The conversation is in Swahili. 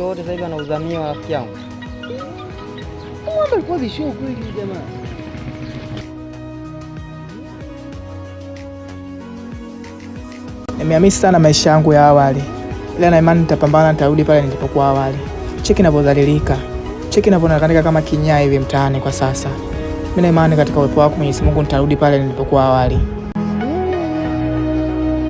wote sasa hivi anauzamia rafiki yangu. Alikuwa vishow kweli jamaa. Nimehamisi sana maisha yangu ya awali, ila na imani nitapambana, nitarudi pale nilipokuwa awali. Cheki ninavyodhalilika, cheki ninavyoonekana kama kinyaa hivi mtaani kwa sasa. Mimi na imani katika uwepo wako Mwenyezi Mungu nitarudi pale nilipokuwa awali.